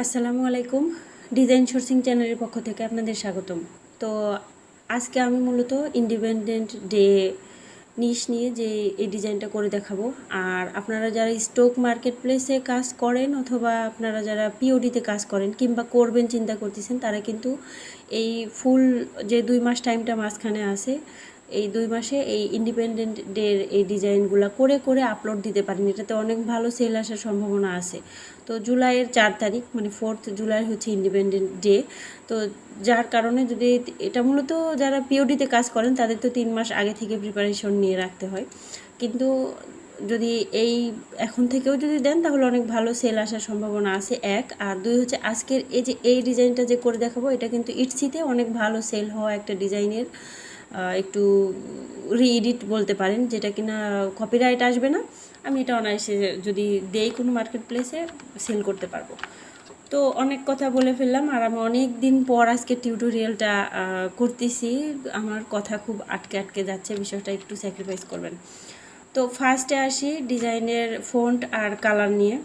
আসসালামু আলাইকুম। Design sourcing চ্যানেলের পক্ষ থেকে আপনাদের স্বাগতম। তো আজকে আমি মূলত ইন্ডিপেন্ডেন্ট ডে নিশ নিয়ে যে এই ডিজাইনটা করে দেখাবো। আর আপনারা যারা স্টক মার্কেট প্লেসে কাজ করেন অথবা আপনারা যারা পিওডিতে কাজ করেন কিংবা করবেন চিন্তা করতেছেন, তারা কিন্তু এই ফুল যে 2 মাস টাইমটা মাঝখানে আছে, এই 2 মাসে এই ইন্ডিপেন্ডেন্ট ডের এই ডিজাইনগুলো করে করে আপলোড দিতে পারেন। এটাতে অনেক ভালো সেল আসার সম্ভাবনা আছে। তো জুলাইয়ের 4 তারিখ মানে 4th জুলাই হচ্ছে ইন্ডিপেন্ডেন্ট ডে। তো যার কারণে যদি এটা মূলত যারা পিওডিতে কাজ করেন তাদের তো 3 মাস আগে থেকে প্রিপারেশন নিয়ে রাখতে হয়, কিন্তু যদি এই এখন থেকেও যদি দেন তাহলে অনেক ভালো সেল আসার সম্ভাবনা আছে, এক। আর দুই হচ্ছে আজকের এই যে এই ডিজাইনটা যে করে দেখাবো, এটা কিন্তু ইটসিতে অনেক ভালো সেল হওয়া একটা ডিজাইনের একটু রিএডিট বলতে পারেন, যেটা কিনা কপিরাইট আসবে না। আমি এটা অনায়াসে যদি দেই কোনো মার্কেট প্লেসে সেল করতে পারবো। তো অনেক কথা বলে ফেললাম, আর আমি অনেক দিন পর আজকে টিউটোরিয়ালটা করতেছি। আমার কথা খুব আটকে আটকে যাচ্ছে, বিষয়টা একটু স্যাক্রিফাইস করবেন। তো ফার্স্টে আসি ডিজাইনের ফন্ট আর কালার নিয়ে।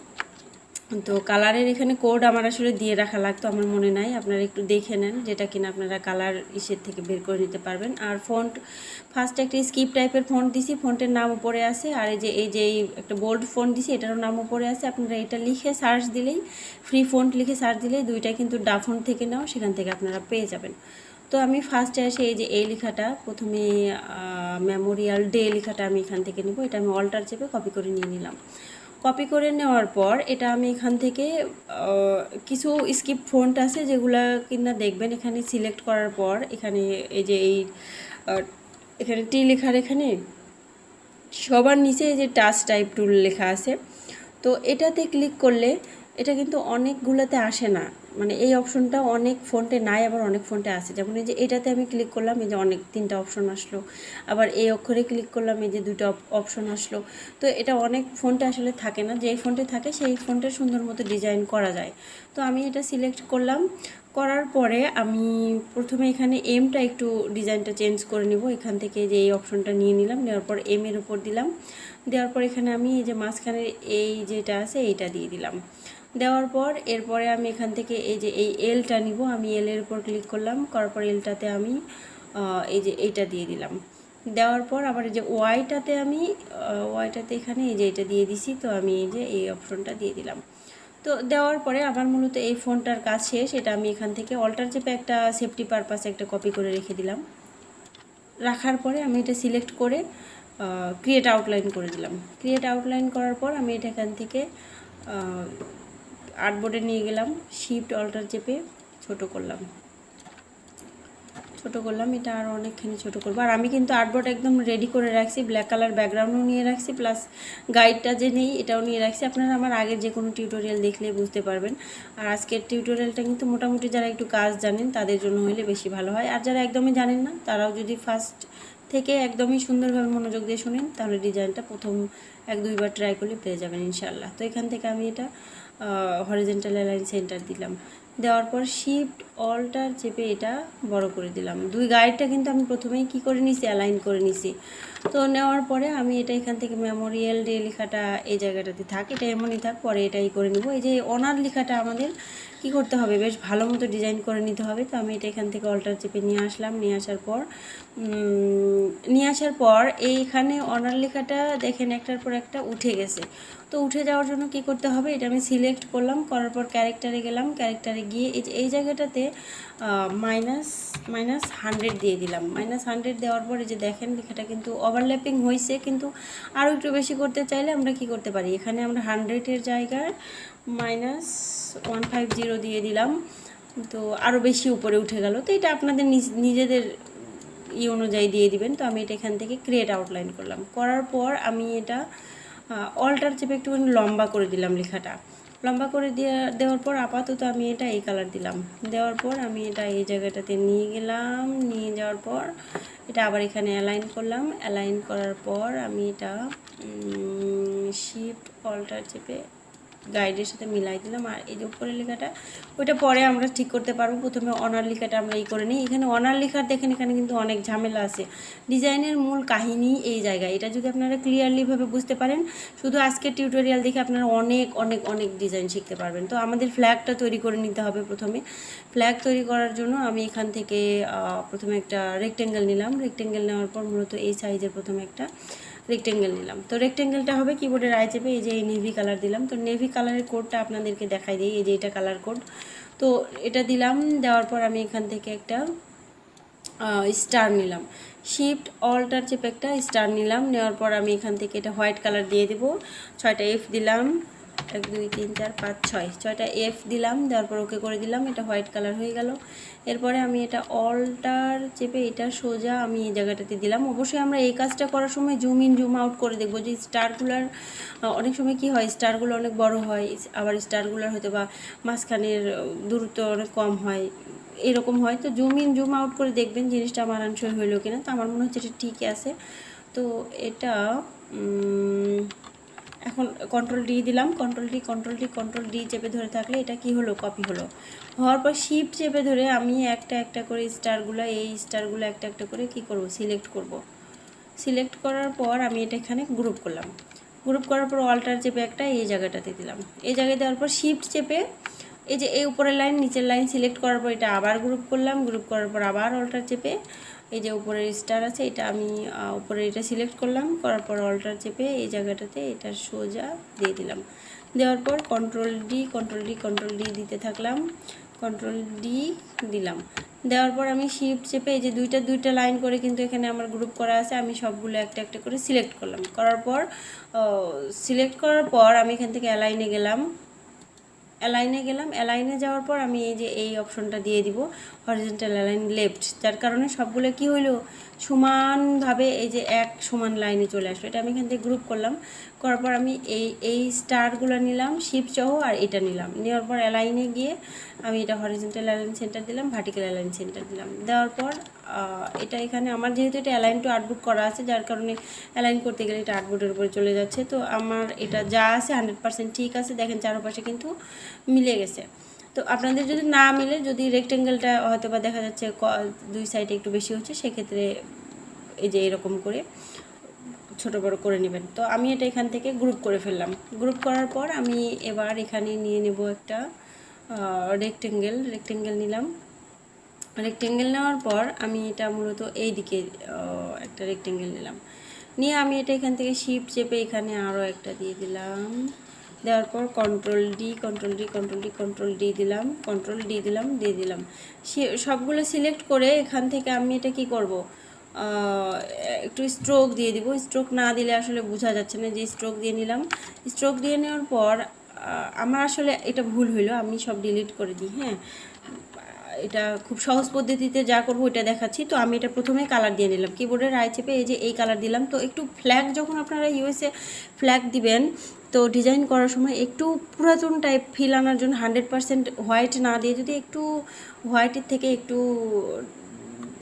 তো কালারের এখানে কোড আমার আসলে দিয়ে রাখা লাগতো, আমার মনে নাই, আপনারা একটু দেখে নেন যেটা কিনা আপনারা কালার ইসের থেকে বের করে নিতে পারবেন। আর ফন্ট ফার্স্টে একটা স্কিপ টাইপের ফন্ট দিছি, ফন্টের নাম উপরে আছে। আর এই যে একটা বোল্ড ফন্ট দিছি, এটারও নাম উপরে আছে। আপনারা এটা লিখে সার্চ দিলেই, ফ্রি ফন্ট লিখে সার্চ দিলেই দুইটা কিন্তু ডা ফন্ট থেকে নেওয়া, সেখান থেকে আপনারা পেয়ে যাবেন। তো আমি ফার্স্টে আসে এই যে এই লেখাটা, প্রথমে মেমোরিয়াল ডে লেখাটা আমি এখান থেকে নেব। এটা আমি অল্টার চেপে কপি করে নিয়ে নিলাম। কপি করে নেওয়ার পর এটা আমি এখান থেকে কিছু স্কিপ ফন্ট আছে যেগুলো কিনা দেখবেন। এখানে সিলেক্ট করার পর এখানে এই যে এখানে টি লেখার এখানে সবার নিচে এই যে টাচ টাইপ টুল লেখা আছে, তো এটাতে ক্লিক করলে এটা কিন্তু অনেকগুলোতে আসে না, মানে এই অপশনটা অনেক ফন্টে নাই, আবার অনেক ফন্টে আছে। যেমন এই যে এটাতে আমি ক্লিক করলাম, এই যে অনেক 3টা অপশন আসলো। আবার এই অক্ষরে ক্লিক করলাম, এই যে 2টা অপশন আসলো। তো এটা অনেক ফন্টে আসলে থাকে না, যেই ফন্টে থাকে সেই ফন্টের সুন্দর মতো ডিজাইন করা যায়। তো আমি এটা সিলেক্ট করলাম, করার পরে আমি প্রথমে এখানে এমটা একটু ডিজাইনটা চেঞ্জ করে নিব। এখান থেকে যে এই অপশনটা নিয়ে নিলাম, নেওয়ার পর এম এর উপর দিলাম। দেওয়ার পর এখানে আমি এই যে মাঝখানের এই যেটা আছে এইটা দিয়ে দিলাম। দেওয়ার পর এরপরে আমি এখান থেকে এই যে এই এলটা নিব, আমি এলের উপর ক্লিক করলাম, করার পর এলটাতে আমি এই যে এইটা দিয়ে দিলাম। দেওয়ার পর আবার এই যে ওয়াইটাতে এখানে এই যে এটা দিয়ে দিছি। তো আমি এই যে এই অপশনটা দিয়ে দিলাম। তো দেওয়ার পরে আমার মূলত এই ফোনটার কাজ শেষ। এটা আমি এখান থেকে অল্টার চেপে একটা সেফটি পারপাসে একটা কপি করে রেখে দিলাম। রাখার পরে আমি এটা সিলেক্ট করে ক্রিয়েট আউটলাইন করে দিলাম। ক্রিয়েট আউটলাইন করার পর আমি এটা এখান থেকে আর্টবোর্ডে নিয়ে গেলাম, শিফট অল্টার চেপে ছোটো করলাম। এটা আরও অনেকখানি ছোটো করবো। আর আমি কিন্তু আর্টবোর্ড একদম রেডি করে রাখছি, ব্ল্যাক কালার ব্যাকগ্রাউন্ডও নিয়ে রাখছি, প্লাস গাইডটা যে নেই এটাও নিয়ে রাখছি। আপনারা আমার আগের যে কোনো টিউটোরিয়াল দেখলে বুঝতে পারবেন। আর আজকের টিউটোরিয়ালটা কিন্তু মোটামুটি যারা একটু কাজ জানেন তাদের জন্য হলে বেশি ভালো হয়, আর যারা একদমই জানেন না তারাও যদি ফার্স্ট থেকে একদমই সুন্দরভাবে মনোযোগ দিয়ে শোনেন তাহলে ডিজাইনটা প্রথম 1-2 বার ট্রাই করলে পেয়ে যাবেন ইনশাল্লাহ। তো এখান থেকে আমি এটা হরিজেন্টাল অ্যালাইন সেন্টার দিলাম। দেওয়ার পর শিফট অল্টার চেপে এটা বড় করে দিলাম। গাইডটা কিন্তু আমি প্রথমেই কি করে নিছি, অ্যালাইন করে নিছি। তো নেওয়ার পরে আমি এটা এখান থেকে মেমোরিয়াল ডে লেখাটা এই জায়গাটাতে থাক, এটা এমনই থাক, পরে এটাই করে নিব। এই যে অনার লেখাটা আমাদের কি করতে হবে, বেশ ভালো মতো ডিজাইন করে নিতে হবে। তো আমি এটা এখান থেকে অল্টার চেপে নিয়ে আসলাম। নিয়ে আসার পর এইখানে অনার লেখাটা দেখেন একটার পর একটা উঠে গেছে। তো উঠে যাওয়ার জন্য কি করতে হবে, এটা আমি সিলেক্ট করলাম, করার পর ক্যারেক্টারে গেলাম। ক্যারেক্টারে গিয়ে এই জায়গাটাতে -100 দিয়ে দিলাম। -100 দেওয়ার পরে যে দেখেন লেখাটা কিন্তু ওভারল্যাপিং হয়েছে, কিন্তু আরও একটু বেশি করতে চাইলে আমরা কি করতে পারি, এখানে আমরা 100-এর জায়গায় -150 দিয়ে দিলাম। তো আরও বেশি উপরে উঠে গেল। তো এটা আপনাদের নিজেদের অনুযায়ী দিয়ে দিবেন। তো আমি এটা এখান থেকে ক্রিয়েট আউটলাইন করলাম, করার পর আমি এটা অল্টার চেপে একটুখানি লম্বা করে দিলাম লেখাটা। লম্বা করে দেওয়ার পর আপাতত আমি এটা এই কালার দিলাম। দেওয়ার পর আমি এটা এই জায়গাটাতে নিয়ে গেলাম। নিয়ে যাওয়ার পর এটা আবার এখানে অ্যালাইন করলাম। অ্যালাইন করার পর আমি এটা শিফট অল্টার চেপে গাইডের সাথে মিলাই দিলাম। আর এই যে উপরের লেখাটা ওইটা পরে আমরা ঠিক করতে পারবো, প্রথমে অনার লেখাটা আমরা করে নিই। এখানে অনার লেখার দেখেন এখানে কিন্তু অনেক ঝামেলা আছে। ডিজাইনের মূল কাহিনী এই জায়গায়, এটা যদি আপনারা ক্লিয়ারলিভাবে বুঝতে পারেন, শুধু আজকের টিউটোরিয়াল দেখে আপনারা অনেক অনেক অনেক ডিজাইন শিখতে পারবেন। তো আমাদের ফ্ল্যাগটা তৈরি করে নিতে হবে। প্রথমে ফ্ল্যাগ তৈরি করার জন্য আমি এখান থেকে প্রথমে একটা রেক্টেঙ্গেল নিলাম। রেক্টেঙ্গেল নেওয়ার পর মূলত এই সাইজের প্রথমে একটা রেক্টেঙ্গেল নিলাম। তো রেক্টেঙ্গেলটা হবে কিবোর্ডের আই চেপে এই যে এই নেভি কালার দিলাম। তো নেভি কালারের কোডটা আপনাদেরকে দেখাই দিই, এই যে এটা কালার কোড। তো এটা দিলাম, দেওয়ার পর আমি এখান থেকে একটা স্টার নিলাম, শিফট অল্টার চেপে একটা স্টার নিলাম। নেওয়ার পর আমি এখান থেকে এটা হোয়াইট কালার দিয়ে দেবো। 6টা এফ দিলাম, 1 2 3 4 5 6, 6টা এফ দিলাম। দেওয়ার পর ওকে করে দিলাম, এটা হোয়াইট কালার হয়ে গেল। এরপরে আমি এটা অল্টার চেপে এটা সোজা আমি এই জায়গাটাতে দিলাম। অবশ্যই আমরা এই কাজটা করার সময় জুম ইন জুম আউট করে দেখবো যে স্টারগুলার অনেক সময় কি হয়, স্টারগুলো অনেক বড় হয়, আবার স্টারগুলোর হয়তো বা মাঝখানের দূরত্ব অনেক কম হয়, এরকম হয়। তো জুম ইন জুম আউট করে দেখবেন জিনিসটা মানানসই হইলো কিনা। তো আমার মনে হচ্ছে এটা ঠিক আছে। তো এটা এখন কন্ট্রোল ডি দিলাম, কন্ট্রোল ডি চেপে ধরে থাকলে এটা কি হলো, কপি হলো। হওয়ার পর শিফট চেপে ধরে আমি একটা একটা করে স্টারগুলো, এই স্টারগুলো একটা একটা করে কি করব, সিলেক্ট করব। সিলেক্ট করার পর আমি এটা এখানে গ্রুপ করলাম। গ্রুপ করার পর অল্টার চেপে একটা এই জায়গাটাতে দিলাম। এই জায়গায় দেওয়ার পর শিফট চেপে এই যে এই উপরের লাইন নিচের লাইন সিলেক্ট করার পর এটা আবার গ্রুপ করলাম। গ্রুপ করার পর আবার অল্টার চেপে এই যে উপরের স্টার আছে এটা আমি উপরে এটা সিলেক্ট করলাম, করার পর অল্টার চেপে এই জায়গাটাতে এটা সোজা দিয়ে দিলাম। দেওয়ার পর কন্ট্রোল ডি দিতে থাকলাম, কন্ট্রোল ডি দিলাম। দেওয়ার পর আমি শিফট চেপে এই যে দুইটা লাইন করে কিন্তু এখানে আমার গ্রুপ করা আছে, আমি সবগুলো একটা একটা করে সিলেক্ট করলাম। করার পর সিলেক্ট করার পর আমি এখান থেকে অ্যালাইনে গেলাম। অ্যালাইনে যাওয়ার পর আমি এই যে এই অপশনটা দিয়ে দিব, হরিজন্টাল অ্যালাইন লেফট, যার কারণে সবগুলো কি হইলো সমানভাবে এই যে এক সমান লাইনে চলে আসলো। এটা আমি এখান থেকে গ্রুপ করলাম। করার পর আমি এই স্টারগুলো নিলাম শিফট সহ, আর এটা নিলাম। নেওয়ার পর অ্যালাইনে গিয়ে আমি এটা হরিজন্টাল অ্যালাইন সেন্টার দিলাম, ভার্টিক্যাল অ্যালাইন সেন্টার দিলাম। দেওয়ার পর এটা এখানে আমার যেহেতু এটা অ্যালাইন টু আর্টবোর্ড করা আছে, যার কারণে অ্যালাইন করতে গেলে এটা আর্টবোর্ডের উপরে চলে যাচ্ছে। তো আমার এটা যা আছে 100% ঠিক আছে। দেখেন চারপাশে কিন্তু মিলে গেছে। তো আপনাদের যদি না মিলে, যদি রেক্টেঙ্গেলটা হয়তো বা দেখা যাচ্ছে দুই সাইডে একটু বেশি হচ্ছে, সেক্ষেত্রে এই যে এরকম করে ছোটো বড়ো করে নেবেন। তো আমি এটা এখান থেকে গ্রুপ করে ফেললাম। গ্রুপ করার পর আমি এবার এখানে নিয়ে নেব একটা রেক্টেঙ্গেল নিলাম। রেক্টেঙ্গেল নেওয়ার পর আমি এটা মূলত এই দিকে একটা রেক্টেঙ্গেল নিলাম। নিয়ে আমি এটা এখান থেকে শিফট চেপে এখানে আরও একটা দিয়ে দিলাম। দেওয়ার পর কন্ট্রোল ডি দিলাম, দিয়ে দিলাম। সবগুলো সিলেক্ট করে এখান থেকে আমি এটা কি করব, একটু স্ট্রোক দিয়ে দিব। স্ট্রোক না দিলে আসলে বোঝা যাচ্ছে না, যে স্ট্রোক দিয়ে নিলাম। স্ট্রোক দিয়ে নেওয়ার পর আমার আসলে এটা ভুল হইলো, আমি সব ডিলিট করে দিই। হ্যাঁ, এটা খুব সহজ পদ্ধতিতে যা করবো ওইটা দেখাচ্ছি। তো আমি এটা প্রথমে কালার দিয়ে নিলাম, কিবোর্ডের রাইট চেপে এই যে এই কালার দিলাম। তো একটু ফ্ল্যাগ যখন আপনারা ইউএসএ ফ্ল্যাগ দিবেন, তো ডিজাইন করার সময় একটু পুরাতন টাইপ ফিল আনার জন্য 100% হোয়াইট না দিয়ে যদি একটু হোয়াইটের থেকে একটু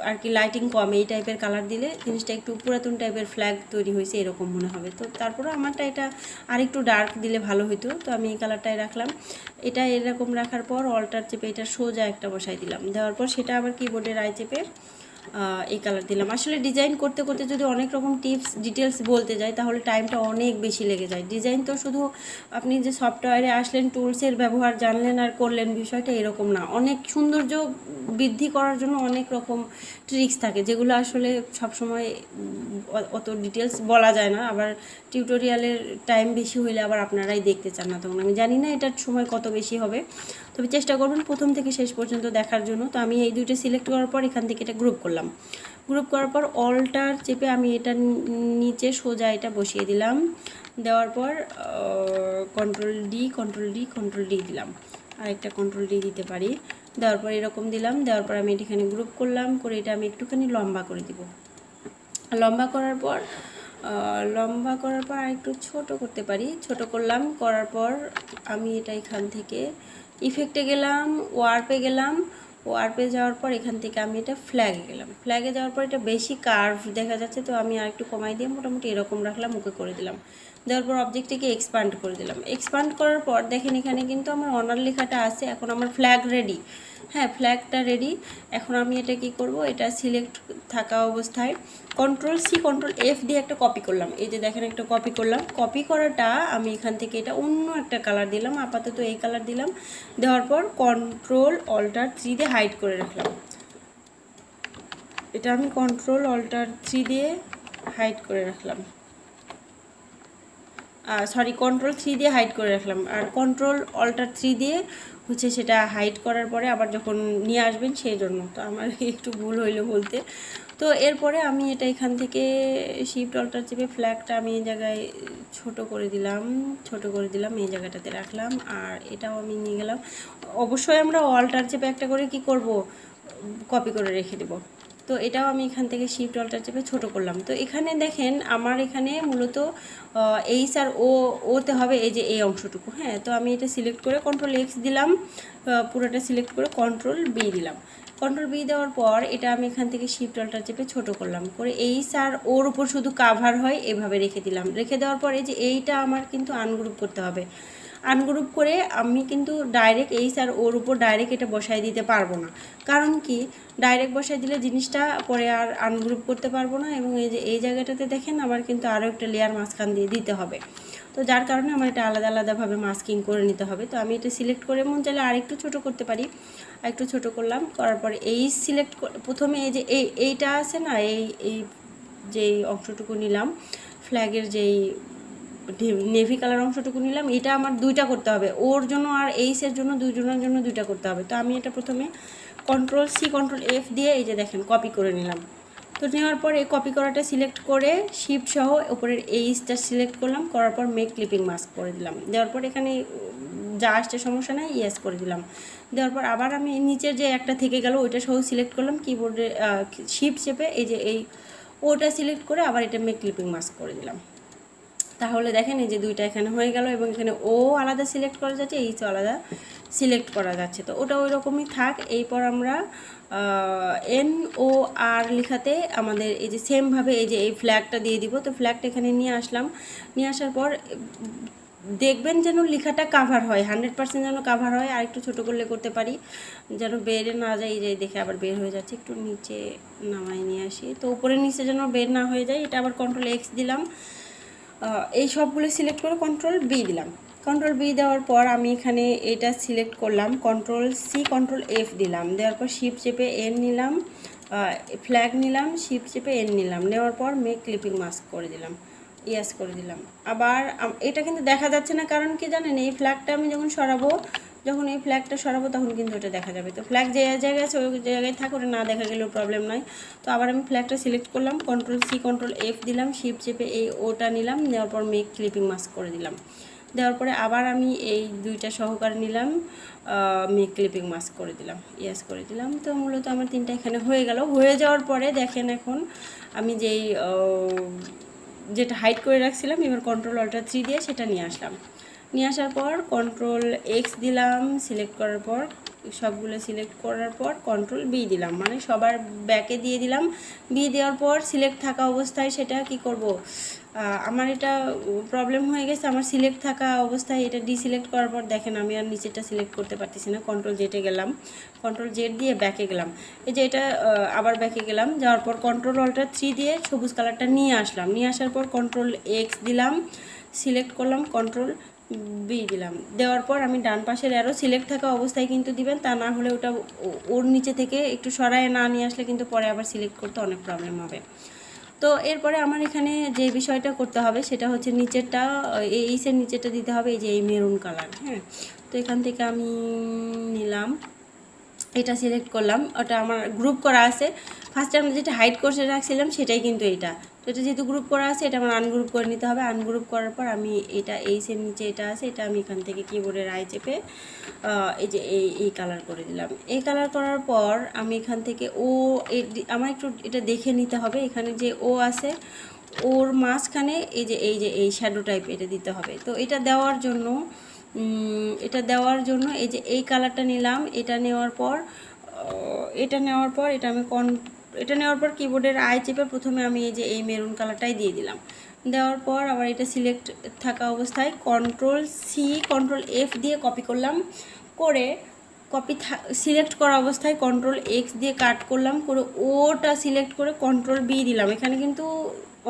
আর কি লাইটিং কম এই টাইপের কালার দিলে জিনিসটা একটু পুরাতন টাইপের ফ্ল্যাগ তৈরি হয়েছে এরকম মনে হবে। তো তারপরে আমারটা এটা আর একটু ডার্ক দিলে ভালো হতো। তো আমি এই কালারটাই রাখলাম। এটা এরকম রাখার পর অল্টার চেপে এটা সোজা একটা বসাই দিলাম। দেওয়ার পর সেটা আবার কিবোর্ডের আই চেপে এই কালার দিলাম। আসলে ডিজাইন করতে করতে যদি অনেক রকম টিপস ডিটেলস বলতে যাই তাহলে টাইমটা অনেক বেশি লেগে যায়। ডিজাইন তো শুধু আপনি যে সফটওয়্যারে আসলেন, টুলসের ব্যবহার জানলেন আর করলেন, বিষয়টা এরকম না। অনেক সৌন্দর্য বৃদ্ধি করার জন্য অনেক রকম ট্রিক্স থাকে, যেগুলো আসলে সবসময় অত ডিটেলস বলা যায় না। আবার টিউটোরিয়ালের টাইম বেশি হইলে আবার আপনারাই দেখতে চান না, তখন আমি জানি না এটার সময় কত বেশি হবে। তবে চেষ্টা করবেন প্রথম থেকে শেষ পর্যন্ত দেখার জন্য। তো আমি এই দুইটা সিলেক্ট করার পর এখান থেকে এটা গ্রুপ করলাম। গ্রুপ করার পর অল্টার চেপে আমি এটা নিচে সোজা এটা বসিয়ে দিলাম। দেওয়ার পর কন্ট্রোল ডি দিলাম। আরেকটা কন্ট্রোল ডি দিতে পারি। দেওয়ার পর এরকম দিলাম। দেওয়ার পর আমি এখানে গ্রুপ করলাম, করে এটা আমি একটুখানি লম্বা করে দিব। লম্বা করার পর আরেকটু ছোট করতে পারি। ছোট করলাম, করার পর আমি এটা এখান থেকে ইফেক্টে গেলাম, ওয়ার্পে গেলাম। ওয়ার্পে যাওয়ার পর এখান থেকে আমি এটা ফ্ল্যাগে গেলাম। ফ্ল্যাগে যাওয়ার পর এটা বেশি কার্ভ দেখা যাচ্ছে, তো আমি আর একটু কমাই দিয়ে মোটামুটি এরকম রাখলাম, ওকে করে দিলাম। দেওয়ার পর অবজেক্টটিকে এক্সপান্ড করে দিলাম। এক্সপান্ড করার পর দেখেন এখানে কিন্তু আমার অনার লেখাটা আছে। এখন আমার ফ্ল্যাগ রেডি। হ্যাঁ, ফ্ল্যাগটা রেডি। এখন আমি এটা কি করব, এটা সিলেক্ট থাকা অবস্থায় কন্ট্রোল সি কন্ট্রোল এফ দিয়ে একটা কপি করলাম। এই যে দেখেন একটা কপি করলাম। কপি করাটা আমি এখান থেকে এটা অন্য একটা কালার দিলাম, আপাতত এই কালার দিলাম। দেওয়ার পর কন্ট্রোল অল্টার 3 দিয়ে হাইড করে রাখলাম। এটা আমি কন্ট্রোল অল্টার 3 দিয়ে হাইড করে রাখলাম, সরি কন্ট্রোল 3 দিয়ে হাইড করে রাখলাম। আর কন্ট্রোল অল্টার 3 দিয়ে হচ্ছে সেটা হাইড করার পরে আবার যখন নিয়ে আসবেন সেই জন্য। তো আমার একটু ভুল হইলো বলতে। তো এরপরে আমি এটা এখান থেকে শিফট অল্টার চেপে ফ্ল্যাগটা আমি এই জায়গায় ছোট করে দিলাম, এই জায়গাটাতে রাখলাম। আর এটাও আমি নিয়ে গেলাম। অবশ্যই আমরা অল্টার চেপে একটা করে কি করব, কপি করে রেখে দেব। তো এটাও আমি এখান থেকে শিফট অল্টার চেপে ছোটো করলাম। তো এখানে দেখেন আমার এখানে মূলত এইচ আর ওতে হবে এই যে এই অংশটুকু। হ্যাঁ, তো আমি এটা সিলেক্ট করে কন্ট্রোল এক্স দিলাম, পুরোটা সিলেক্ট করে কন্ট্রোল বি দিলাম। কন্ট্রোল বি দেওয়ার পর এটা আমি এখান থেকে শিফট অল্টার চেপে ছোটো করলাম, করে এইচ আর ওর উপর শুধু কাভার হয় এভাবে রেখে দিলাম। রেখে দেওয়ার পর এই যে এইটা আমার কিন্তু আনগ্রুপ করতে হবে। আনগ্রুপ করে আমি কিন্তু ডাইরেক্ট এইচ আর ওর উপর ডাইরেক্ট এটা বসাই দিতে পারবো না। কারণ কি, ডাইরেক্ট বসাই দিলে জিনিসটা পরে আর আনগ্রুপ করতে পারবো না। এবং এই যে এই জায়গাটাতে দেখেন আমার কিন্তু আরও একটা লেয়ার মাঝখান দিয়ে দিতে হবে। তো যার কারণে আমার এটা আলাদা আলাদাভাবে মাস্কিং করে নিতে হবে। তো আমি এটা সিলেক্ট করে মন চাইলে আরেকটু ছোটো করতে পারি। একটু ছোটো করলাম, করার পরে এই সিলেক্ট প্রথমে এই যে এইটা আছে না, এই যেই অংশটুকু নিলাম ফ্ল্যাগের যেই নেভি কালার অংশটুকু নিলাম, এটা আমার দুইটা করতে হবে, ওর জন্য আর এইচের জন্য, দুইজনের জন্য দুইটা করতে হবে। তো আমি এটা প্রথমে কন্ট্রোল সি কন্ট্রোল এফ দিয়ে এই যে দেখেন কপি করে নিলাম। তো নেওয়ার পর এই কপি করাটা সিলেক্ট করে শিফট সহ উপরের এইচটা সিলেক্ট করলাম, করার পর মেক ক্লিপিং মাস্ক করে দিলাম। দেওয়ার পর এখানে যা আসছে সমস্যা নাই, ইয়েস করে দিলাম। দেওয়ার পর আবার আমি নিচের যে একটা থেকে গেল ওইটা সহ সিলেক্ট করলাম, কিবোর্ডে শিফট চেপে এই যে এই ওটা সিলেক্ট করে আবার এটা মেক ক্লিপিং মাস্ক করে দিলাম। তাহলে দেখেন এই যে দুইটা এখানে হয়ে গেল এবং এখানে ও আলাদা সিলেক্ট করা যাচ্ছে, এইচ আলাদা সিলেক্ট করা যাচ্ছে। তো ওটা ওই রকমই থাক। এরপর আমরা এন ও আর লেখাতে আমাদের এই যে সেমভাবে এই যে এই ফ্ল্যাগটা দিয়ে দিব। তো ফ্ল্যাগটা এখানে নিয়ে আসলাম, নিয়ে আসার পর দেখবেন যেন লেখাটা কাভার হয়, 100% যেন কাভার হয়। আর একটু ছোটো করলে করতে পারি, যেন বের না যায়। এই যে দেখে আবার বের হয়ে যাচ্ছে, একটু নিচে নামাই নিয়ে আসি। তো উপরে নিচে যেন বের না হয়ে যায়, এটা আবার কন্ট্রোল এক্স দিলাম। এই সবগুলো সিলেক্ট করে কন্ট্রোল বি দিলাম। কন্ট্রোল বি দেওয়ার পর আমি এখানে এটা সিলেক্ট করলাম, কন্ট্রোল সি কন্ট্রোল এফ দিলাম। দেওয়ার পর শিফট চেপে এন নিলাম, ফ্ল্যাগ নিলাম, শিফট চেপে এন নিলাম। নেওয়ার পর মেক ক্লিপিং মাস্ক করে দিলাম, ইয়াস করে দিলাম। আবার এটা কিন্তু দেখা যাচ্ছে না, কারণ কি জানেন, এই ফ্ল্যাগটা আমি যখন এই ফ্ল্যাগটা সরাবো তখন কিন্তু ওটা দেখা যাবে। তো ফ্ল্যাগ যে জায়গায় আছে ওই জায়গায় থাক, ওটা না দেখা গেলেও প্রবলেম নয়। তো আবার আমি ফ্ল্যাগটা সিলেক্ট করলাম, কন্ট্রোল সি কন্ট্রোল এফ দিলাম, শিফট চেপে এই ওটা নিলাম। নেওয়ার পর মেক ক্লিপিং মাস্ক করে দিলাম। দেওয়ার পরে আবার আমি এই দুইটা সহকারে নিলাম, মেক ক্লিপিং মাস্ক করে দিলাম, ইয়াস করে দিলাম। তো মূলত আমার তিনটা এখানে হয়ে গেল। হয়ে যাওয়ার পরে দেখেন এখন আমি যেটা হাইড করে রাখছিলাম, এবার কন্ট্রোল অল্টার 3 দিয়ে সেটা নিয়ে আসলাম। নিয়ে আসার পর কন্ট্রোল এক্স দিলাম, সিলেক্ট করার পর সবগুলো সিলেক্ট করার পর কন্ট্রোল বি দিলাম, মানে সবার ব্যাকে দিয়ে দিলাম। বি দেওয়ার পর সিলেক্ট থাকা অবস্থায় সেটা কি করব, আমার এটা প্রবলেম হয়ে গেছে। আমার সিলেক্ট থাকা অবস্থায় এটা ডিসিলেক্ট করার পর দেখেন আমি আর নিচেরটা সিলেক্ট করতে পারতেছি না। কন্ট্রোল জেটে গেলাম, কন্ট্রোল জেড দিয়ে ব্যাকে গেলাম। এই যে এটা আবার ব্যাকে গেলাম, যাওয়ার পর কন্ট্রোল অল্টার 3 দিয়ে সবুজ কালারটা নিয়ে আসলাম। নিয়ে আসার পর কন্ট্রোল এক্স দিলাম, সিলেক্ট করলাম, কন্ট্রোল বি দিলাম। দেওয়ার পর আমি ডান পাশের অ্যারো সিলেক্ট থাকা অবস্থায় কিন্তু দিবেন, তা না হলে ওটা ওর নিচে থেকে একটু সরায় না নিয়ে আসলে কিন্তু পরে আবার সিলেক্ট করতে অনেক প্রবলেম হবে। তো এরপরে আমার এখানে যে বিষয়টা করতে হবে সেটা হচ্ছে নিচেরটা, এইসের নিচেরটা দিতে হবে এই যে এই মেরুন কালার। হ্যাঁ, তো এখান থেকে আমি নিলাম, এটা সিলেক্ট করলাম, ওটা আমার গ্রুপ করা আছে। ফার্স্টে আমরা যেটা হাইড করে রাখছিলাম সেটাই কিন্তু এইটা। তো এটা যেহেতু গ্রুপ করা আছে, এটা আমার আনগ্রুপ করে নিতে হবে। আনগ্রুপ করার পর আমি এটা এইসের নিচে এটা আছে, এটা আমি এখান থেকে কিবোর্ডের আই চেপে এই যে এই কালার করে দিলাম। এই কালার করার পর আমি এখান থেকে আমার একটু এটা দেখে নিতে হবে, এখানে যে ও আছে ওর মাঝখানে এই শ্যাডো টাইপ এটা দিতে হবে। তো এটা দেওয়ার জন্য এই যে এই কালারটা নিলাম। এটা নেওয়ার পর এটা নেওয়ার পর কিবোর্ডের আই চেপে প্রথমে আমি এই যে এই মেরুন কালারটাই দিয়ে দিলাম। দেওয়ার পর আবার এটা সিলেক্ট থাকা অবস্থায় Ctrl+C Ctrl+F দিয়ে কপি করলাম, করে সিলেক্ট করা অবস্থায় Ctrl+X দিয়ে কাট করলাম, করে ওটা সিলেক্ট করে Ctrl+B দিলাম। এখানে কিন্তু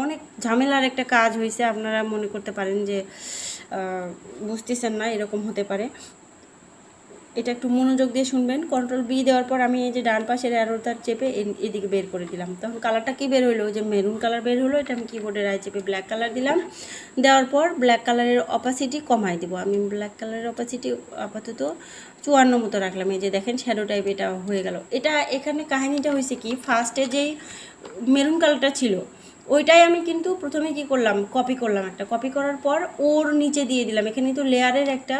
অনেক ঝামেলার একটা কাজ হয়েছে, আপনারা মনে করতে পারেন যে বুঝতেছেন না, এরকম হতে পারে। এটা একটু মনোযোগ দিয়ে শুনবেন। Ctrl+B দেওয়ার পর আমি এই যে ডান পাশের অ্যারোটা চেপে এদিকে বের করে দিলাম। তখন কালারটা কি বের হলো, যে মেরুন কালার বের হলো। এটা আমি কিবোর্ডের আই চেপে ব্ল্যাক কালার দিলাম। দেওয়ার পর ব্ল্যাক কালারের অপাসিটি কমাই দেবো। আমি ব্ল্যাক কালারের অপাসিটি আপাতত 54 মতো রাখলাম। এই যে দেখেন শ্যাডো টাইপ এটা হয়ে গেল। এটা এখানে কাহিনিটা হয়েছে কি, ফার্স্টে যেই মেরুন কালারটা ছিল ওইটাই আমি কিন্তু প্রথমে কি করলাম, কপি করলাম। একটা কপি করার পর ওর নিচে দিয়ে দিলাম। এখানে কিন্তু লেয়ারের একটা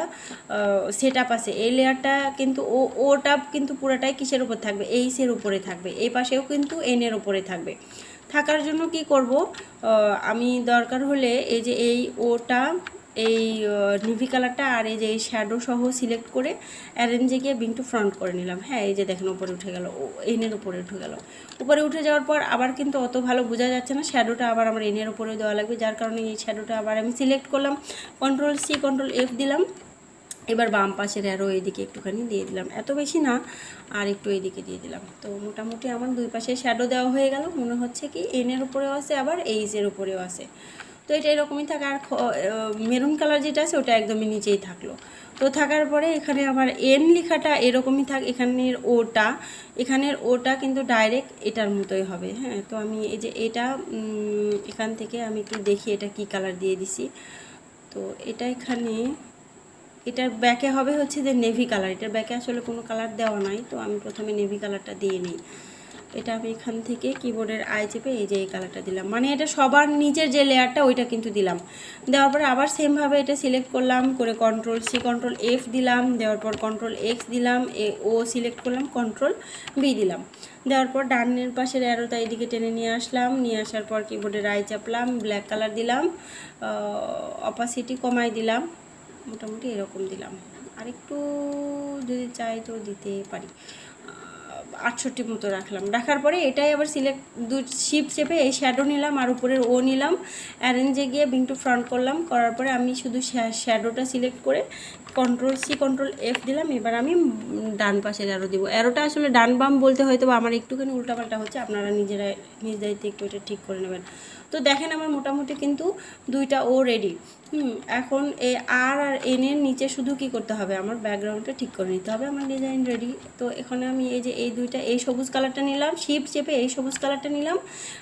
সেট আপ আছে। এই লেয়ারটা কিন্তু ওটা কিন্তু পুরোটাই কিসের উপর থাকবে, এইসের উপরে থাকবে। এই পাশেও কিন্তু এনের উপরে থাকবে। থাকার জন্য কি করব, আমি দরকার হলে এই যে এই ওটা, এই নিভি কালারটা আর এই যে এই শ্যাডো সহ সিলেক্ট করে অ্যারেঞ্জে গিয়ে বিং টু ফ্রন্ট করে নিলাম। হ্যাঁ, এই যে দেখেন উপরে উঠে গেল, এনের উপরে উঠে গেল। উপরে উঠে যাওয়ার পর আবার কিন্তু অত ভালো বোঝা যাচ্ছে না, শ্যাডোটা আবার আমার এনের উপরে দেওয়া লাগবে। যার কারণে এই শ্যাডোটা আবার আমি সিলেক্ট করলাম, Ctrl+C Ctrl+F দিলাম। এবার বাম পাশের অ্যারো এইদিকে একটুখানি দিয়ে দিলাম, এত বেশি না, আর একটু এইদিকে দিয়ে দিলাম। তো মোটামুটি আমার দুই পাশে শ্যাডো দেওয়া হয়ে গেল। মনে হচ্ছে কি এনের উপরেও আছে আবার এইচের উপরেও আছে। তো এটা এরকমই থাকে। আর মেরুন কালার যেটা আছে ওটা একদমই নিচেই থাকলো। তো থাকার পরে এখানে আবার এন লেখাটা এরকমই থাক। এখানের ওটা কিন্তু ডাইরেক্ট এটার মতোই হবে। হ্যাঁ, তো আমি এই যে এটা এখান থেকে আমি একটু দেখি এটা কি কালার দিয়ে দিছি। তো এটা এখানে এটার ব্যাকে হবে হচ্ছে যে নেভি কালার। এটার ব্যাকে আসলে কোনো কালার দেওয়া নাই, তো আমি প্রথমে নেভি কালারটা দিয়ে নিই। এটা আমি এখান থেকে কিবোর্ডের আই চেপে এই যে এই কালারটা দিলাম, মানে এটা সবার নিচের যে লেয়ারটা ওইটা কিন্তু দিলাম। দেওয়ার পরে আবার সেমভাবে এটা সিলেক্ট করলাম, করে Ctrl+C Ctrl+F দিলাম। দেওয়ার পর Ctrl+X দিলাম, ও সিলেক্ট করলাম, Ctrl+B দিলাম। দেওয়ার পর ডানের পাশের অ্যারোটা এইদিকে টেনে নিয়ে আসলাম। নিয়ে আসার পর কিবোর্ডের আই চাপলাম, ব্ল্যাক কালার দিলাম, অপাসিটি কমাই দিলাম, মোটামুটি এরকম দিলাম। আর একটু যদি চাই তো দিতে পারি, 68 মতো রাখলাম। রাখার পরে এটাই আবার সিলেক্ট শিফট চেপে এই শ্যাডো নিলাম আর উপরের ও নিলাম, অ্যারেঞ্জে গিয়ে বিং টু ফ্রন্ট করলাম। করার পরে আমি শুধু শ্যাডোটা সিলেক্ট করে Ctrl+C Ctrl+F দিলাম। এবার আমি ডান পাশের অ্যারো দিব। অ্যারোটা আসলে ডান বাম বলতে হয়তো বা আমার একটুখানি উল্টাপাল্টা হচ্ছে, আপনারা নিজেরাই নিজ দায়িত্বে একটু এটা ঠিক করে নেবেন। তো দেখেন আমার মোটামুটি কিন্তু দুইটা ও রেডি। এখন এই আর এনের নিচে শুধু কি করতে হবে, আমার ব্যাকগ্রাউন্ডটা ঠিক করে নিতে হবে, আমার ডিজাইন রেডি। তো এখানে আমি এই যে এই দুইটা, এই সবুজ কালারটা নিলাম, শিফট চেপে এই সবুজ কালারটা নিলাম।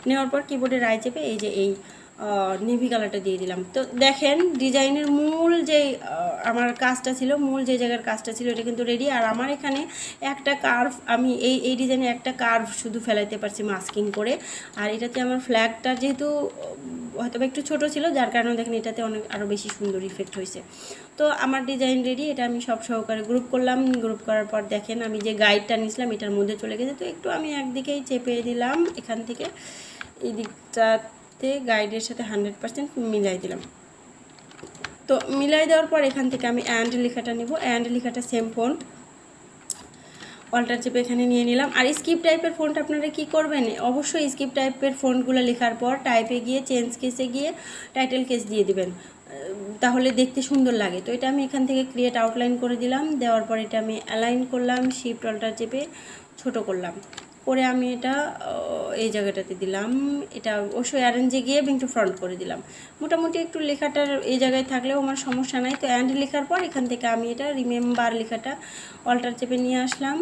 নেওয়ার পর কিবোর্ডের আই চেপে এই যে এই নেভি কালারটা দিয়ে দিলাম। তো দেখেন ডিজাইনের মূল যে আমার কাজটা ছিল, মূল যে জায়গার কাজটা ছিল এটা কিন্তু রেডি। আর আমার এখানে একটা কার্ভ, আমি এই ডিজাইনে একটা কার্ভ শুধু ফেলাইতে পারছি মাস্কিং করে। আর এটাতে আমার ফ্ল্যাগটা যেহেতু হয়তো একটু ছোট ছিল, যার কারণে দেখেন এটাতে অনেক আরও বেশি সুন্দর ইফেক্ট হয়েছে। তো আমার ডিজাইন রেডি। এটা আমি সব সহকারে গ্রুপ করলাম। গ্রুপ করার পর দেখেন আমি যে গাইডটা নিয়েছিলাম এটার মধ্যে চলে গেছে। তো একটু আমি একদিকেই চেপে দিলাম, এখান থেকে এই দিকটাতে গাইডের সাথে 100% মিলাই দিলাম। তো মিলাই দেওয়ার পর এখান থেকে আমি অ্যান্ড লেখাটা নিব। অ্যান্ড লেখাটা সেম ফন্ট, অল্টার চেপে এখানে নিয়ে নিলাম। আর স্কিপ টাইপের ফন্ট আপনারা কি করবেন, অবশ্যই স্কিপ টাইপের ফন্টগুলো লেখার পর টাইপে গিয়ে চেঞ্জ কেসে গিয়ে টাইটেল কেস দিয়ে দিবেন, তাহলে দেখতে সুন্দর লাগে। তো এটা আমি এখান থেকে ক্রিয়েট আউটলাইন করে দিলাম। দেওয়ার পর এটা আমি অ্যালাইন করলাম, শিফট অল্টার চেপে ছোট করলাম, করে আমি এটা এই জায়গাটাতে দিলাম। এটা অবশ্যই অ্যারেঞ্জে গিয়ে বিং টু ফ্রন্ট করে দিলাম। মোটামুটি একটু লেখাটার এই জায়গায় থাকলেও আমার সমস্যা নাই। তো অ্যান্ড লেখার পর এখান থেকে আমি এটা রিমেম্বার লেখাটা অল্টার চেপে নিয়ে আসলাম,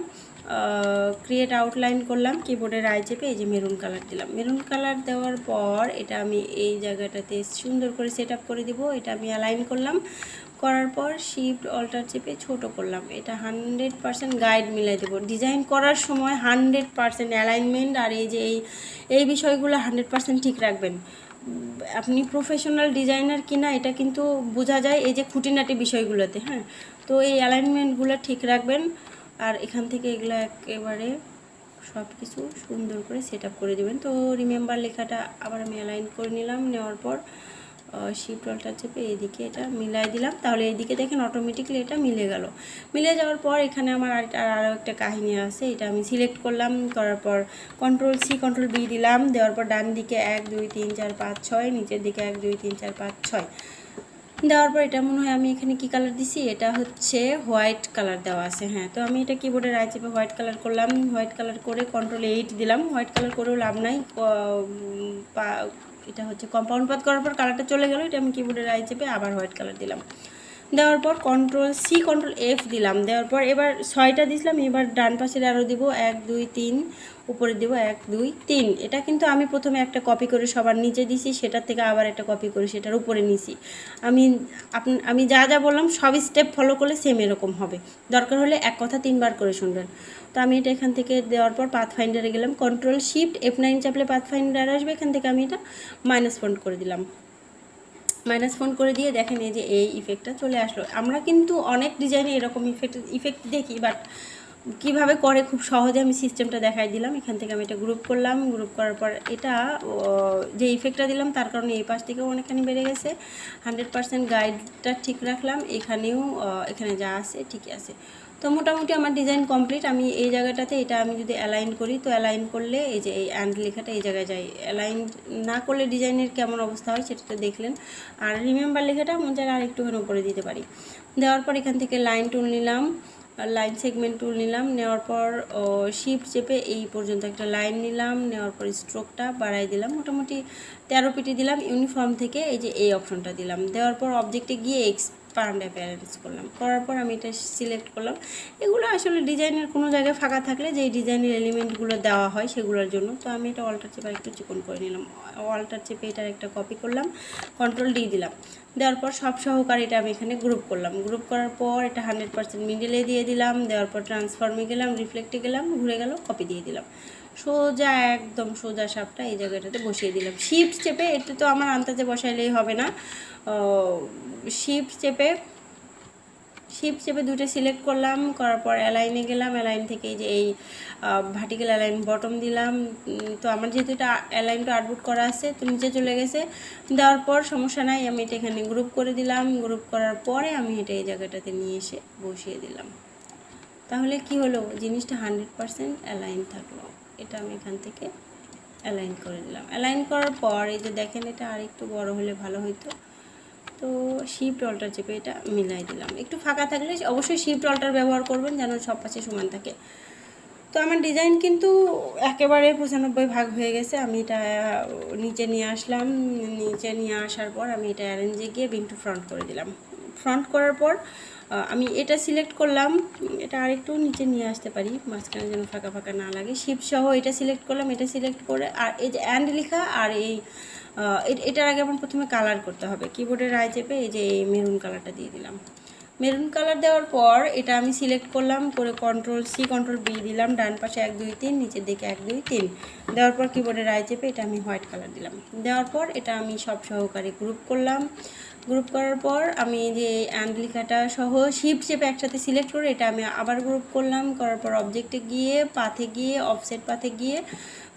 ক্রিয়েট আউটলাইন করলাম, কিবোর্ডের আই চেপে এই যে মেরুন কালার দিলাম। মেরুন কালার দেওয়ার পর এটা আমি এই জায়গাটাতে সুন্দর করে সেট আপ করে দিব। এটা আমি অ্যালাইন করলাম, করার পর শিফট অল্টার চেপে ছোট করলাম। এটা 100% গাইড মিলাই দেবো। ডিজাইন করার সময় 100% অ্যালাইনমেন্ট আর এই যে এই বিষয়গুলো 100% ঠিক রাখবেন। আপনি প্রফেশনাল ডিজাইনার কিনা এটা কিন্তু বোঝা যায় এই যে খুঁটিনাটি বিষয়গুলোতে। হ্যাঁ, তো এই অ্যালাইনমেন্টগুলো ঠিক রাখবেন। আর এখান থেকে এগুলো একেবারে সব কিছু সুন্দর করে সেট আপ করে দেবেন। তো রিমেম্বার লেখাটা আবার আমি অ্যালাইন করে নিলাম, নেওয়ার পর শিফট অল্টার চেপে এইদিকে এটা মিলাই দিলাম। তাহলে এইদিকে দেখেন অটোমেটিকলি এটা মিলে গেল। মিলে যাওয়ার পর এখানে আমার আরও একটা কাহিনী আছে, এটা আমি সিলেক্ট করলাম, করার পর কন্ট্রোল সি কন্ট্রোল বি দিলাম, দেওয়ার পর ডান দিকে 1 2 3 4 5 6, নিচের দিকে 1 2 3 4 5 6 দেওয়ার পর এটা মনে হয় আমি এখানে কি কালার দিছি, এটা হচ্ছে হোয়াইট কালার দেওয়া আছে। হ্যাঁ, তো আমি এটা কিবোর্ডে রাইট চেপে হোয়াইট কালার করলাম। হোয়াইট কালার করে কন্ট্রোল 8 দিলাম। হোয়াইট কালার করেও লাভ নাই, এটা হচ্ছে কম্পাউন্ড পাত করার পর কালারটা চলে গেল। এটা আমি কিবোর্ডে রাইট চেপে আবার হোয়াইট কালার দিলাম। দেওয়ার পর কন্ট্রোল সি কন্ট্রোল এফ দিলাম। দেওয়ার পর এবার 6টা দিলাম। এবার ডান পাশের আরও দিব 1 2 3, উপরে দিব 1 2 3। এটা কিন্তু আমি প্রথমে একটা কপি করে সবার নিচে দিছি, সেটার থেকে আবার একটা কপি করে সেটার উপরে নিছি। আমি যা যা বললাম সব স্টেপ ফলো করলে সেম এরকম হবে। দরকার হলে এক কথা 3বার করে শুনবেন। তো আমি এটা এখান থেকে দেওয়ার পর পাথ ফাইন্ডারে গেলাম, কন্ট্রোল শিফট F9 চাপলে পাথ ফাইন্ডার আসবে। এখান থেকে আমি এটা মাইনাস ফন্ট করে দিলাম। মাইনাস ফোন করে দিয়ে দেখেন এই যে এই ইফেক্টটা চলে আসলো। আমরা কিন্তু অনেক ডিজাইনে এরকম ইফেক্ট দেখি, বাট কীভাবে করে খুব সহজে আমি সিস্টেমটা দেখাই দিলাম। এখান থেকে আমি এটা গ্রুপ করলাম। গ্রুপ করার পর এটা যে ইফেক্টটা দিলাম তার কারণে এই পাশ থেকেও অনেকখানি বেড়ে গেছে। 100% গাইডটা ঠিক রাখলাম, এখানেও এখানে যা আছে ঠিকই আছে। তো মোটামুটি আমার ডিজাইন কমপ্লিট। আমি এই জায়গাটাতে এটা আমি যদি অ্যালাইন করি, তো অ্যালাইন করলে এই যে এই অ্যান্ড লেখাটা এই জায়গায় যায়। অ্যালাইন না করলে ডিজাইনের কেমন অবস্থা হয় সেটা তো দেখলেন। আর রিমেম্বার লেখাটা মন চাইলে আর একটুখানি উপরে দিতে পারি। দেওয়ার পর এখান থেকে লাইন টুল নিলাম, লাইন সেগমেন্ট টুল নিলাম। নেওয়ার পর শিফট চেপে এই পর্যন্ত একটা লাইন নিলাম। নেওয়ার পর স্ট্রোকটা বাড়াই দিলাম, মোটামুটি 13 পিটি দিলাম। ইউনিফর্ম থেকে এই যে এই অপশনটা দিলাম। দেওয়ার পর অবজেক্টে গিয়ে এক্সপান্ড অ্যাপিয়ারেন্স করলাম। করার পর আমি এটা সিলেক্ট করলাম। এগুলো আসলে ডিজাইনের কোনো জায়গায় ফাঁকা থাকলে যে ডিজাইনের এলিমেন্টগুলো দেওয়া হয় সেগুলোর জন্য। তো আমি এটা অল্টার চেপে একটু চিকন করে নিলাম। অল্টার চেপে এটার একটা কপি করলাম, কন্ট্রোল ডি দিলাম। দেওয়ার পর সব সহকারে এটা আমি এখানে গ্রুপ করলাম। গ্রুপ করার পর এটা 100% মিডলে দিয়ে দিলাম। দেওয়ার পর ট্রান্সফর্মে গেলাম, রিফ্লেক্টে গেলাম, ঘুরে গেল, কপি দিয়ে দিলাম। সোজা একদম সোজা সাপটা এই জায়গাটাতে বসিয়ে দিলাম। শিফট চেপে, এটা তো আমার আন্দাজে বসাইলেই হবে না, শিফট চেপে দুটো সিলেক্ট করলাম। করার পর অ্যালাইনে গেলাম। অ্যালাইন থেকে এই যে এই ভার্টিক্যাল অ্যালাইন বটম দিলাম। তো আমার যেহেতু এটা অ্যালাইনটা আউটপুট করা আছে, তো নিচে চলে গেছে। দেওয়ার পর সমস্যা নাই, আমি এটা এখানে গ্রুপ করে দিলাম। গ্রুপ করার পরে আমি এটা এই জায়গাটাতে নিয়ে এসে বসিয়ে দিলাম। তাহলে কি হলো, জিনিসটা 100% অ্যালাইন থাকলো। এটা আমি এখান থেকে অ্যালাইন করে দিলাম। অ্যালাইন করার পর এই যে দেখেন এটা আর একটু বড় হলে ভালো হতো। তো শিফট অল্টার চেপে এটা মিলাই দিলাম। একটু ফাঁকা থাকলে অবশ্যই শিফট অল্টার ব্যবহার করবেন যেন সব পাশে সমান থাকে। তো আমার ডিজাইন কিন্তু একেবারে 95 ভাগ হয়ে গেছে। আমি এটা নিচে নিয়ে আসলাম। নিচে নিয়ে আসার পর আমি এটা অ্যারেঞ্জে গিয়ে বিং টু ফ্রন্ট করে দিলাম। ফ্রন্ট করার পর আমি এটা সিলেক্ট করলাম। এটা আরেকটু নিচে নিয়ে আসতে পারি, মাঝখানে যেন ফাঁকা ফাঁকা না লাগে। শিফট সহ এটা সিলেক্ট করলাম। এটা সিলেক্ট করে আর এই যে অ্যান্ড লেখা আর এই এটার আগে আমার প্রথমে কালার করতে হবে। কিবোর্ডের রায় চেপে এই যে এই মেরুন কালারটা দিয়ে দিলাম। মেরুন কালার দেওয়ার পর এটা আমি সিলেক্ট করলাম, করে কন্ট্রোল সি কন্ট্রোল বি দিলাম। ডান পাশে 1 2 3, নিচের দিকে 1 2 3 দেওয়ার পর কিবোর্ডের রায় চেপে এটা আমি হোয়াইট কালার দিলাম। দেওয়ার পর এটা আমি সব সহকারে গ্রুপ করলাম। গ্রুপ করার পর আমি যে অ্যান্ড লেখাটা সহ শিফট চেপে একসাথে সিলেক্ট করে এটা আমি আবার গ্রুপ করলাম। করার পর অবজেক্টে গিয়ে পাথে গিয়ে অফসেট পাথে গিয়ে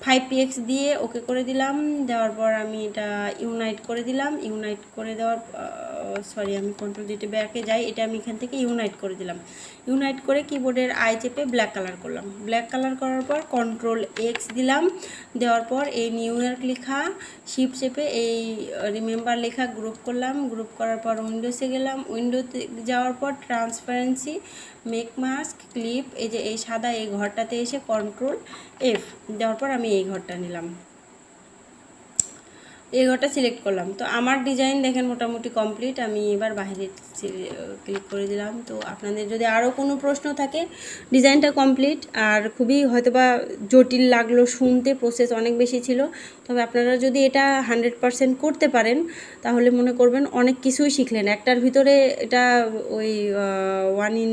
5px দিয়ে ওকে করে দিলাম। দেওয়ার পর আমি এটা ইউনাইট করে দিলাম। ইউনাইট করে দেওয়ার আমি কন্ট্রোল যেটা ব্যাকে যাই, এটা আমি এখান থেকে ইউনাইট করে দিলাম। ইউনাইট করে কিবোর্ডের আই চেপে ব্ল্যাক কালার করলাম। ব্ল্যাক কালার করার পর কন্ট্রোল এক্স দিলাম। দেওয়ার পর এই নিউ ইয়র্ক লেখা শিফট চেপে এই রিমেম্বার লেখা গ্রুপ করলাম। গ্রুপ করার পর উইন্ডোসে গেলাম। উইন্ডোতে যাওয়ার পর ট্রান্সপারেন্সি, মেক মাস্ক, ক্লিপ, এই যে এই সাদা এই ঘরটাতে এসে কন্ট্রোল এফ দেওয়ার পর আমি এই ঘরটা নিলাম, এই ঘরটা সিলেক্ট করলাম। তো আমার ডিজাইন দেখেন মোটামুটি কমপ্লিট। আমি এবার বাইরে ক্লিক করে দিলাম। তো আপনাদের যদি আরও কোনো প্রশ্ন থাকে, ডিজাইনটা কমপ্লিট আর খুবই হয়তোবা জটিল লাগলো শুনতে, প্রসেস অনেক বেশি ছিল। তবে আপনারা যদি এটা 100% করতে পারেন তাহলে মনে করবেন অনেক কিছুই শিখলেন একটার ভিতরে। এটা ওই 1 in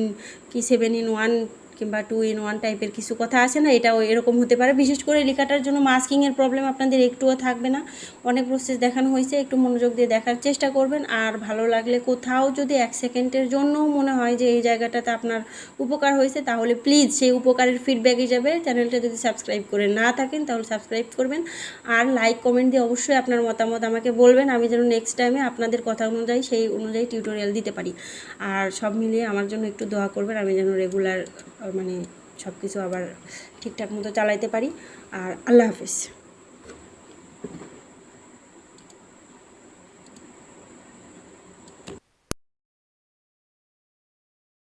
7 in 1 কিংবা 2 in 1 টাইপের কিছু কথা আছে না, এটাও এরকম হতে পারে। বিশেষ করে লেখাটার জন্য মাস্কিংয়ের প্রবলেম আপনাদের একটুও থাকবে না। অনেক প্রসেস দেখানো হয়েছে, একটু মনোযোগ দিয়ে দেখার চেষ্টা করবেন। আর ভালো লাগলে কোথাও যদি 1 সেকেন্ডের জন্যও মনে হয় যে এই জায়গাটাতে আপনার উপকার হয়েছে, তাহলে প্লিজ সেই উপকারের ফিডব্যাক হিসাবে চ্যানেলটা যদি সাবস্ক্রাইব করে না থাকেন তাহলে সাবস্ক্রাইব করবেন। আর লাইক কমেন্ট দিয়ে অবশ্যই আপনার মতামত আমাকে বলবেন, আমি যেন নেক্সট টাইমে আপনাদের কথা অনুযায়ী সেই অনুযায়ী টিউটোরিয়াল দিতে পারি। আর সব মিলিয়ে আমার জন্য একটু দোয়া করবেন, আমি যেন রেগুলার মানে সব কিছু আবার ঠিকঠাক মতো চালাইতে পারি। আর আল্লাহ হাফেজ।